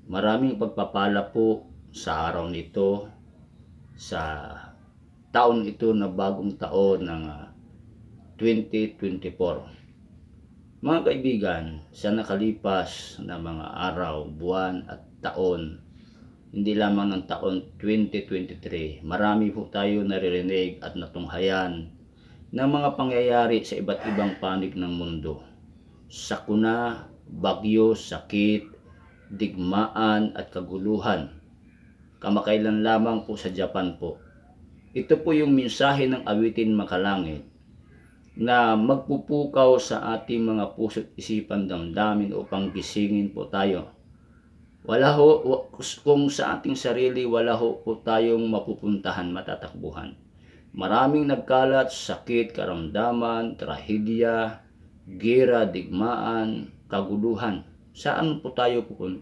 Maraming pagpapala po sa araw nito, sa taon ito na bagong taon ng 2024. Mga kaibigan, sa nakalipas na mga araw, buwan at taon, hindi lamang ng taon 2023, marami po tayo naririnig at natunghayan ng mga pangyayari sa iba't ibang panig ng mundo. Sakuna, bagyo, sakit, digmaan at kaguluhan. Kamakailan lamang po sa Japan po. Ito po yung mensahe ng awitin makalangit na magpupukaw sa ating mga puso't isipan, damdamin upang gisingin po tayo. Kung sa ating sarili, wala ho po tayong mapupuntahan, matatakbuhan. Maraming nagkalat, sakit, karamdaman, trahedya, gera, digmaan, kaguluhan. Saan po tayo pupunta?